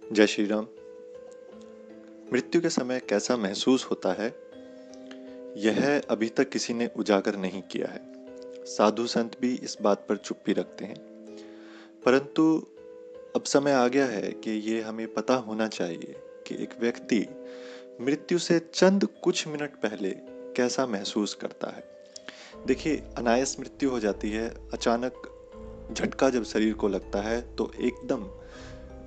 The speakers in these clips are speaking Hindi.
जय श्री राम। मृत्यु के समय कैसा महसूस होता है, यह अभी तक किसी ने उजागर नहीं किया है। साधु संत भी इस बात पर चुप्पी रखते हैं, परंतु अब समय आ गया है कि ये हमें पता होना चाहिए कि एक व्यक्ति मृत्यु से चंद कुछ मिनट पहले कैसा महसूस करता है। देखिए, अनायास मृत्यु हो जाती है। अचानक झटका जब शरीर को लगता है तो एकदम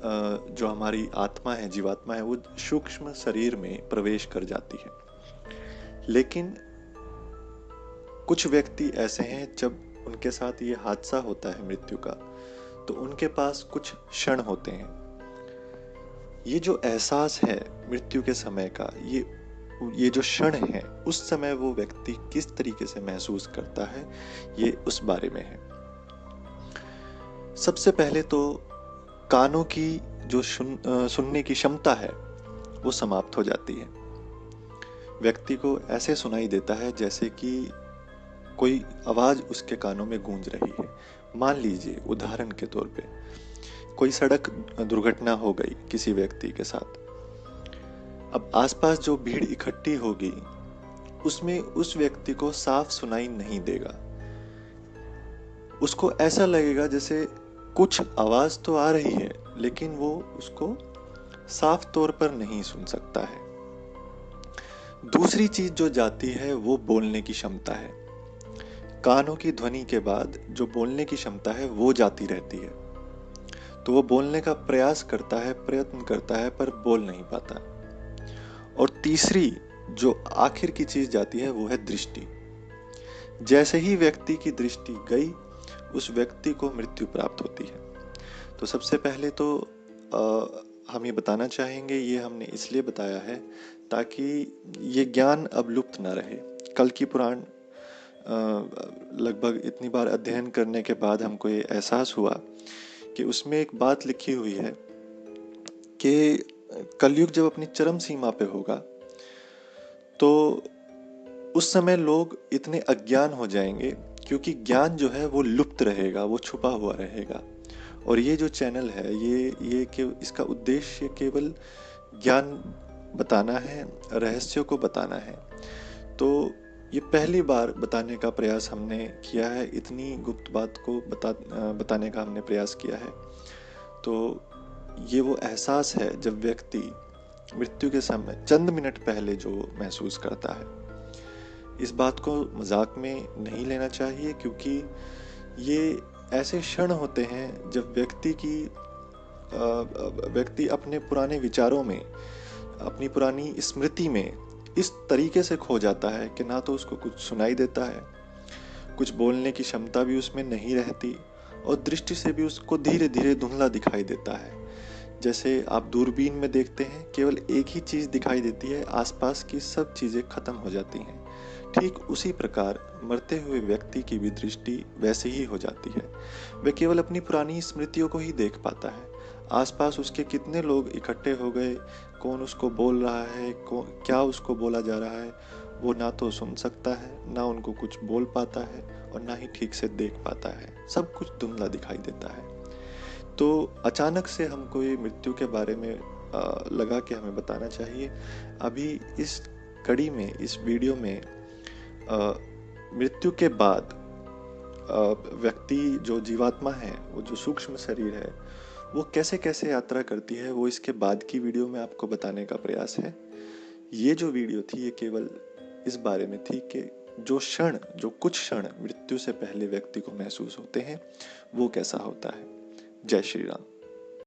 जो हमारी आत्मा है, जीवात्मा है, वो सूक्ष्म शरीर में प्रवेश कर जाती है। लेकिन कुछ व्यक्ति ऐसे हैं, जब उनके साथ ये हादसा होता है मृत्यु का, तो उनके पास कुछ क्षण होते हैं। ये जो एहसास है मृत्यु के समय का, ये जो क्षण है, उस समय वो व्यक्ति किस तरीके से महसूस करता है, ये उस बारे में है। सबसे पहले तो कानों की जो सुनने की क्षमता है वो समाप्त हो जाती है। व्यक्ति को ऐसे सुनाई देता है जैसे कि कोई आवाज उसके कानों में गूंज रही है। मान लीजिए, उदाहरण के तौर पे कोई सड़क दुर्घटना हो गई किसी व्यक्ति के साथ। अब आसपास जो भीड़ इकट्ठी होगी, उसमें उस व्यक्ति को साफ सुनाई नहीं देगा। उसको ऐसा लगेगा जैसे कुछ आवाज तो आ रही है, लेकिन वो उसको साफ तौर पर नहीं सुन सकता है। दूसरी चीज जो जाती है वो बोलने की क्षमता है। कानों की ध्वनि के बाद जो बोलने की क्षमता है वो जाती रहती है। तो वो बोलने का प्रयास करता है, प्रयत्न करता है, पर बोल नहीं पाता। और तीसरी जो आखिर की चीज जाती है वो है दृष्टि। जैसे ही व्यक्ति की दृष्टि गई, उस व्यक्ति को मृत्यु प्राप्त होती है। तो सबसे पहले तो हम ये बताना चाहेंगे, ये हमने इसलिए बताया है ताकि ये ज्ञान अब लुप्त ना रहे। कल की पुराण लगभग इतनी बार अध्ययन करने के बाद हमको ये एहसास हुआ कि उसमें एक बात लिखी हुई है कि कलयुग जब अपनी चरम सीमा पे होगा, तो उस समय लोग इतने अज्ञान हो जाएंगे, क्योंकि ज्ञान जो है वो लुप्त रहेगा, वो छुपा हुआ रहेगा। और ये जो चैनल है, इसका उद्देश्य केवल ज्ञान बताना है, रहस्यों को बताना है। तो ये पहली बार बताने का प्रयास हमने किया है, इतनी गुप्त बात को बताने का हमने प्रयास किया है। तो ये वो एहसास है जब व्यक्ति मृत्यु के समय चंद मिनट पहले जो महसूस करता है। इस बात को मजाक में नहीं लेना चाहिए, क्योंकि ये ऐसे क्षण होते हैं जब व्यक्ति अपने पुराने विचारों में, अपनी पुरानी स्मृति में इस तरीके से खो जाता है कि ना तो उसको कुछ सुनाई देता है, कुछ बोलने की क्षमता भी उसमें नहीं रहती, और दृष्टि से भी उसको धीरे धीरे धुंधला दिखाई देता है। जैसे आप दूरबीन में देखते हैं, केवल एक ही चीज दिखाई देती है, आसपास की सब चीजें खत्म हो जाती हैं। ठीक उसी प्रकार मरते हुए व्यक्ति की भी दृष्टि वैसे ही हो जाती है। वह केवल अपनी पुरानी स्मृतियों को ही देख पाता है। आसपास उसके कितने लोग इकट्ठे हो गए, कौन उसको बोल रहा है, क्या उसको बोला जा रहा है, वो ना तो सुन सकता है, ना उनको कुछ बोल पाता है, और ना ही ठीक से देख पाता है। सब कुछ धुंधला दिखाई देता है। तो अचानक से हमको ये मृत्यु के बारे में लगा कि हमें बताना चाहिए। अभी इस कड़ी में, इस वीडियो में मृत्यु के बाद व्यक्ति जो जीवात्मा है, वो जो सूक्ष्म शरीर है, वो कैसे कैसे यात्रा करती है, वो इसके बाद की वीडियो में आपको बताने का प्रयास है। ये जो वीडियो थी, ये केवल इस बारे में थी कि जो कुछ क्षण मृत्यु से पहले व्यक्ति को महसूस होते हैं, वो कैसा होता है। जय श्री राम।